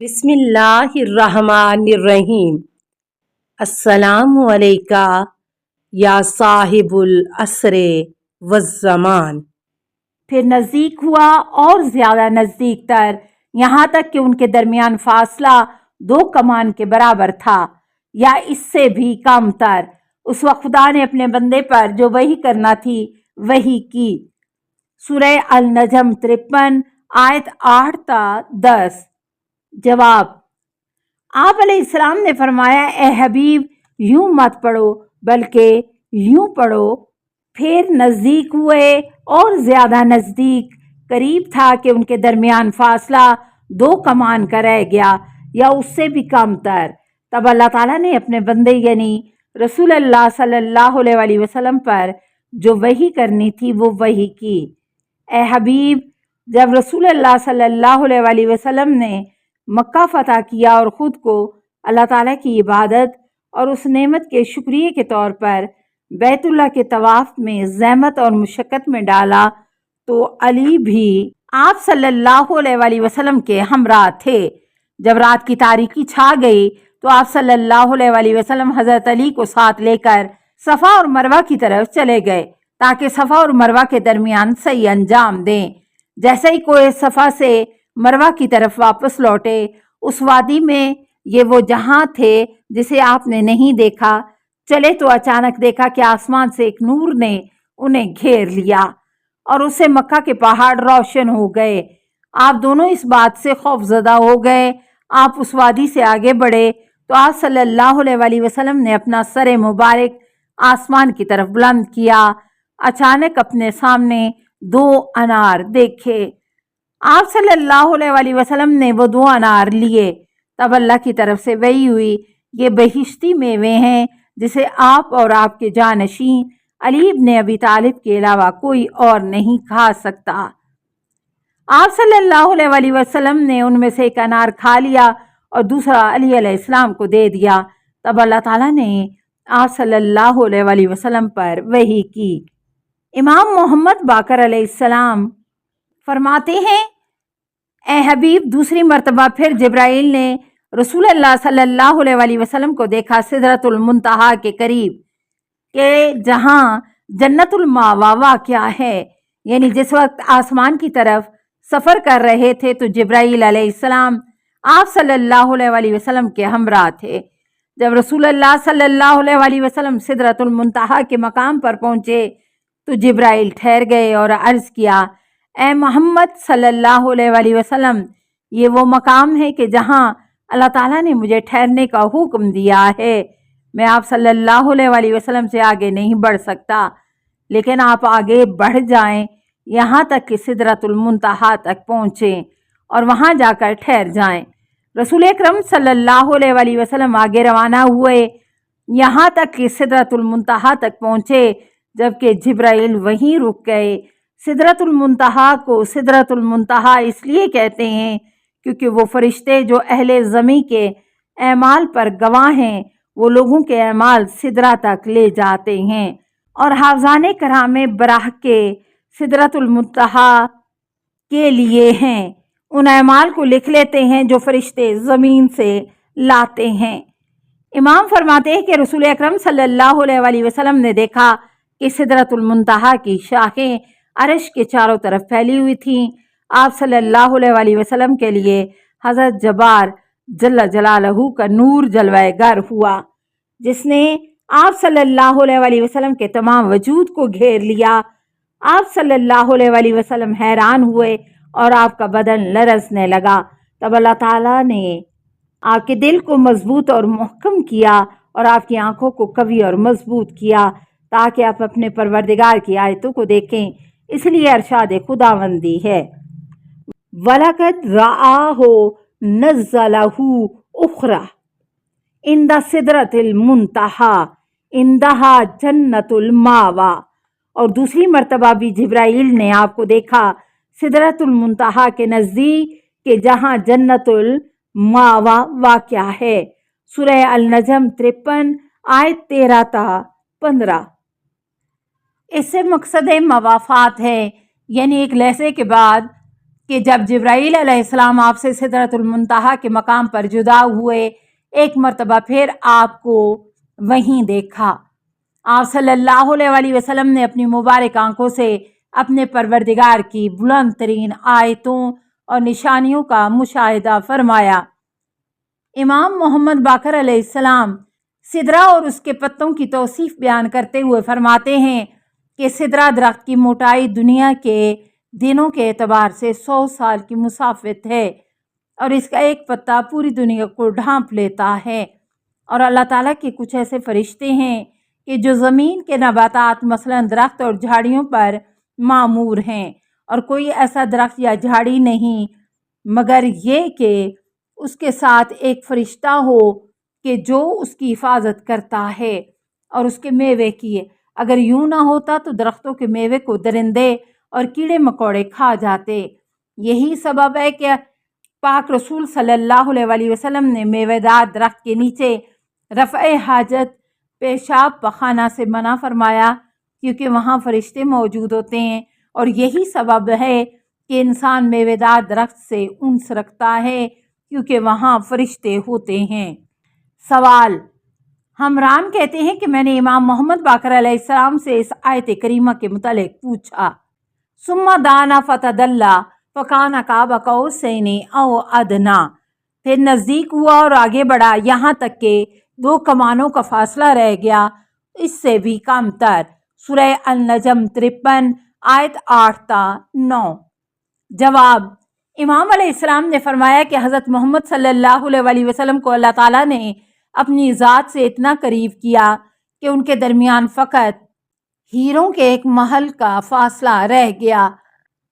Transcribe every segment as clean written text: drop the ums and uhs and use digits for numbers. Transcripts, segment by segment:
بسم اللہ الرحمن الرحیم۔ السلام علیکہ یا صاحب العصر والزمان۔ پھر نزدیک ہوا اور زیادہ نزدیک تر، یہاں تک کہ ان کے درمیان فاصلہ 2 کمان کے برابر تھا یا اس سے بھی کم تر۔ اس وقت خدا نے اپنے بندے پر جو وحی کرنا تھی وحی کی۔ سورہ النجم 53 آیت 8 تا 10۔ جواب: آپ علیہ السلام نے فرمایا، اے حبیب یوں مت پڑھو بلکہ یوں پڑھو۔ پھر نزدیک ہوئے اور زیادہ نزدیک، قریب تھا کہ ان کے درمیان فاصلہ 2 کمان کا رہ گیا یا اس سے بھی کم تر۔ تب اللہ تعالیٰ نے اپنے بندے یعنی رسول اللہ صلی اللہ علیہ وسلم پر جو وحی کرنی تھی وہ وحی کی۔ اے حبیب، جب رسول اللہ صلی اللہ علیہ وسلم نے مکہ فتح کیا اور خود کو اللہ تعالیٰ کی عبادت اور اس نعمت کے شکریہ کے طور پر بیت اللہ کے طواف میں زحمت اور مشقت میں ڈالا تو علی بھی آپ صلی اللہ علیہ وسلم کے ہمراہ تھے۔ جب رات کی تاریکی چھا گئی تو آپ صلی اللہ علیہ وسلم حضرت علی کو ساتھ لے کر صفا اور مروہ کی طرف چلے گئے تاکہ صفا اور مروہ کے درمیان صحیح انجام دیں۔ جیسے ہی کوہ صفا سے مروہ کی طرف واپس لوٹے، اس وادی میں یہ وہ جہاں تھے جسے آپ نے نہیں دیکھا، چلے تو اچانک دیکھا کہ آسمان سے ایک نور نے انہیں گھیر لیا اور اس سے مکہ کے پہاڑ روشن ہو گئے۔ آپ دونوں اس بات سے خوف زدہ ہو گئے۔ آپ اس وادی سے آگے بڑھے تو آپ صلی اللہ علیہ وسلم نے اپنا سر مبارک آسمان کی طرف بلند کیا۔ اچانک اپنے سامنے 2 انار دیکھے۔ آپ صلی اللہ علیہ وسلم نے وہ 2 انار لیے۔ تب اللہ کی طرف سے وحی ہوئی، یہ بہشتی میوے ہیں جسے آپ اور آپ کے جانشین علی ابن ابی طالب کے علاوہ کوئی اور نہیں کھا سکتا۔ آپ صلی اللہ علیہ وسلم نے ان میں سے ایک انار کھا لیا اور دوسرا علی علیہ السلام کو دے دیا۔ تب اللہ تعالیٰ نے آپ صلی اللہ علیہ وسلم پر وحی کی۔ امام محمد باقر علیہ السلام فرماتے ہیں، اے حبیب دوسری مرتبہ پھر جبرائیل نے رسول اللہ صلی اللہ علیہ وسلم کو دیکھا سدرۃ المنتہا کے قریب کہ جہاں جنت المأویٰ واقع ہے، یعنی جس وقت آسمان کی طرف سفر کر رہے تھے تو جبرائیل علیہ السلام آپ صلی اللہ علیہ وسلم کے ہمراہ تھے۔ جب رسول اللہ صلی اللہ علیہ وسلم سدرۃ المنتہا کے مقام پر پہنچے تو جبرائیل ٹھہر گئے اور عرض کیا، اے محمد صلی اللہ علیہ وسلم، یہ وہ مقام ہے کہ جہاں اللہ تعالیٰ نے مجھے ٹھہرنے کا حکم دیا ہے۔ میں آپ صلی اللہ علیہ وسلم سے آگے نہیں بڑھ سکتا، لیکن آپ آگے بڑھ جائیں یہاں تک کہ سدرۃ المنتہا تک پہنچیں اور وہاں جا کر ٹھہر جائیں۔ رسول اکرم صلی اللہ علیہ وسلم آگے روانہ ہوئے یہاں تک کہ سدرۃ المنتہا تک پہنچے، جبکہ جبرائیل وہیں رک گئے۔ سدرۃ المنتہا کو سدرۃ المنتہا اس لیے کہتے ہیں کیونکہ وہ فرشتے جو اہل زمیں کے اعمال پر گواہ ہیں وہ لوگوں کے اعمال سدرہ تک لے جاتے ہیں، اور حافظان کرام براہ کے سدرۃ المنتہا کے لیے ہیں، ان اعمال کو لکھ لیتے ہیں جو فرشتے زمین سے لاتے ہیں۔ امام فرماتے ہیں کہ رسول اکرم صلی اللہ علیہ وسلم نے دیکھا کہ سدرۃ المنتہا کی شاخیں عرش کے چاروں طرف پھیلی ہوئی تھیں۔ آپ صلی اللہ علیہ وسلم کے لیے حضرت جبار جل جلالہ کا نور جلوہ گر ہوا، جس نے آپ صلی اللہ علیہ وسلم کے تمام وجود کو گھیر لیا۔ آپ صلی اللہ علیہ وسلم حیران ہوئے اور آپ کا بدن لرزنے لگا۔ تب اللہ تعالیٰ نے آپ کے دل کو مضبوط اور محکم کیا اور آپ کی آنکھوں کو قوی اور مضبوط کیا تاکہ آپ اپنے پروردگار کی آیتوں کو دیکھیں۔ اس لیے ارشاد خداوندی ہے، وَلَقَدْ رَآهُ نَزَّلَهُ أُخْرَى عِنْدَ سِدْرَةِ الْمُنتَهَىٰ عِنْدَهَا جَنَّةُ الْمَأْوَىٰ، اور دوسری مرتبہ بھی جبرائیل نے آپ کو دیکھا سدرۃ المنتہا کے نزدیک کہ جہاں جنت المأویٰ واقع ہے۔ سورہ النجم 53 آیت 13 تا 15۔ اس سے مقصد موافات ہے، یعنی ایک لحظے کے بعد کہ جب جبرائیل علیہ السلام آپ سے سدرۃ المنتہا کے مقام پر جدا ہوئے، ایک مرتبہ پھر آپ کو وہیں دیکھا۔ آپ صلی اللہ علیہ وآلہ وسلم نے اپنی مبارک آنکھوں سے اپنے پروردگار کی بلند ترین آیتوں اور نشانیوں کا مشاہدہ فرمایا۔ امام محمد باقر علیہ السلام سدرہ اور اس کے پتوں کی توصیف بیان کرتے ہوئے فرماتے ہیں کہ سدرہ درخت کی موٹائی دنیا کے دنوں کے اعتبار سے 100 سال کی مسافت ہے، اور اس کا ایک پتا پوری دنیا کو ڈھانپ لیتا ہے۔ اور اللہ تعالیٰ کے کچھ ایسے فرشتے ہیں کہ جو زمین کے نباتات مثلاً درخت اور جھاڑیوں پر مامور ہیں، اور کوئی ایسا درخت یا جھاڑی نہیں مگر یہ کہ اس کے ساتھ ایک فرشتہ ہو کہ جو اس کی حفاظت کرتا ہے اور اس کے میوے کی۔ اگر یوں نہ ہوتا تو درختوں کے میوے کو درندے اور کیڑے مکوڑے کھا جاتے۔ یہی سبب ہے کہ پاک رسول صلی اللہ علیہ وآلہ وسلم نے میوے دار درخت کے نیچے رفع حاجت پیشاب پخانہ سے منع فرمایا، کیونکہ وہاں فرشتے موجود ہوتے ہیں، اور یہی سبب ہے کہ انسان میوے دار درخت سے انس رکھتا ہے، کیونکہ وہاں فرشتے ہوتے ہیں۔ سوال: حمران کہتے ہیں کہ میں نے امام محمد باقر علیہ السلام سے اس آیت کریمہ کے متعلق پوچھا، ثم دانا فتدلی فکان قاب قوسین او ادنی، پھر نزدیک ہوا اور آگے بڑھا یہاں تک کہ 2 کمانوں کا فاصلہ رہ گیا، اس سے بھی کم تر۔ سورہ النجم 53 آیت 8 تا 9۔ جواب: امام علیہ السلام نے فرمایا کہ حضرت محمد صلی اللہ علیہ وآلہ وسلم کو اللہ تعالیٰ نے اپنی ذات سے اتنا قریب کیا کہ ان کے درمیان فقط ہیروں کے ایک محل کا فاصلہ رہ گیا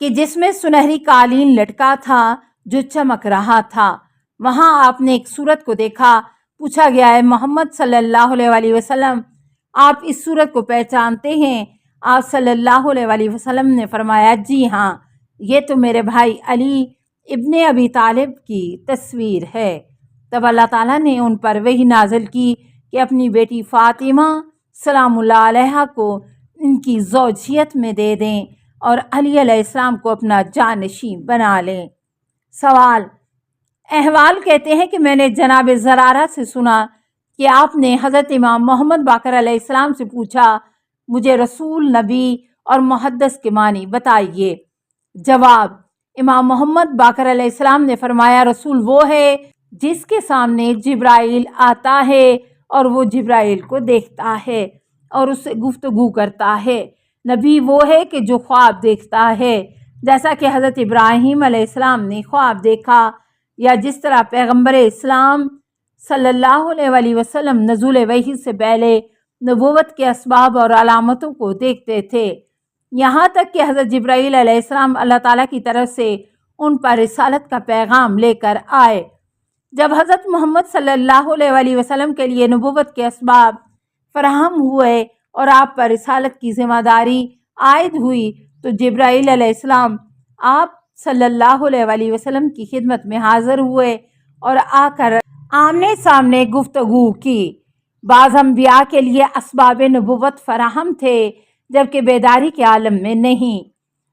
کہ جس میں سنہری قالین لٹکا تھا جو چمک رہا تھا۔ وہاں آپ نے ایک صورت کو دیکھا۔ پوچھا گیا ہے محمد صلی اللہ علیہ وآلہ وسلم آپ اس صورت کو پہچانتے ہیں؟ آپ صلی اللہ علیہ وآلہ وسلم نے فرمایا جی ہاں، یہ تو میرے بھائی علی ابن ابی طالب کی تصویر ہے۔ تب اللہ تعالیٰ نے ان پر وحی نازل کی کہ اپنی بیٹی فاطمہ سلام اللہ علیہا کو ان کی زوجیت میں دے دیں اور علی علیہ السلام کو اپنا جانشین بنا لیں۔ سوال: احوال کہتے ہیں کہ میں نے جناب زرارہ سے سنا کہ آپ نے حضرت امام محمد باقر علیہ السلام سے پوچھا، مجھے رسول، نبی اور محدث کے معنی بتائیے۔ جواب: امام محمد باقر علیہ السلام نے فرمایا، رسول وہ ہے جس کے سامنے جبرائیل آتا ہے اور وہ جبرائیل کو دیکھتا ہے اور اس سے گفتگو کرتا ہے۔ نبی وہ ہے کہ جو خواب دیکھتا ہے، جیسا کہ حضرت ابراہیم علیہ السلام نے خواب دیکھا، یا جس طرح پیغمبر اسلام صلی اللہ علیہ وآلہ وسلم نزول وحی سے پہلے نبوت کے اسباب اور علامتوں کو دیکھتے تھے، یہاں تک کہ حضرت جبرائیل علیہ السلام اللہ تعالیٰ کی طرف سے ان پر رسالت کا پیغام لے کر آئے۔ جب حضرت محمد صلی اللہ علیہ وآلہ وسلم کے لیے نبوت کے اسباب فراہم ہوئے اور آپ پر رسالت کی ذمہ داری عائد ہوئی تو جبرائیل علیہ السلام آپ صلی اللہ علیہ وآلہ وسلم کی خدمت میں حاضر ہوئے اور آ کر آمنے سامنے گفتگو کی۔ بعض انبیاء کے لیے اسباب نبوت فراہم تھے جبکہ بیداری کے عالم میں نہیں،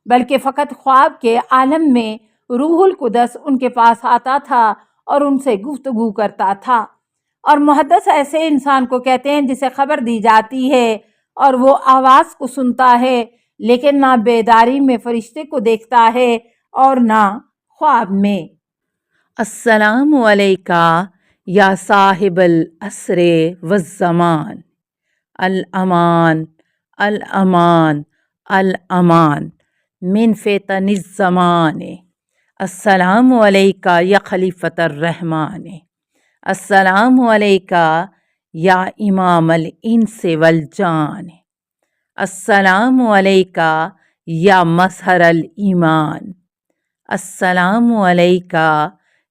بلکہ فقط خواب کے عالم میں روح القدس ان کے پاس آتا تھا اور ان سے گفتگو کرتا تھا۔ اور محدث ایسے انسان کو کہتے ہیں جسے خبر دی جاتی ہے اور وہ آواز کو سنتا ہے لیکن نہ بیداری میں فرشتے کو دیکھتا ہے اور نہ خواب میں۔ السلام علیکہ یا صاحب العصر والزمان، الامان الامان الامان من فتن الزمان۔ السلام علیکہ یا خلیفۃ الرحمن، السلام علیکہ یا امام الانس والجان، السلام علیکہ یا مظہر الایمان، السلام علیکہ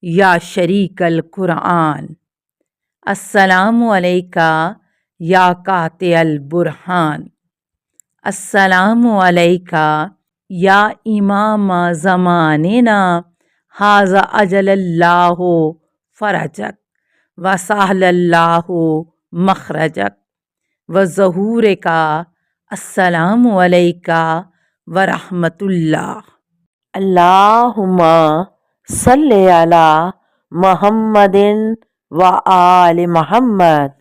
یا شریک القرآن، السلام علیکہ یا قاطع البرہان، السلام علیکہ یا امام زماننا ھذا اجل اللہ فرجک وسہل اللہ مخرجک وظہورک۔ السلام علیکہ ورحمۃ اللہ۔ اللہم صلی علی محمد و آل محمد۔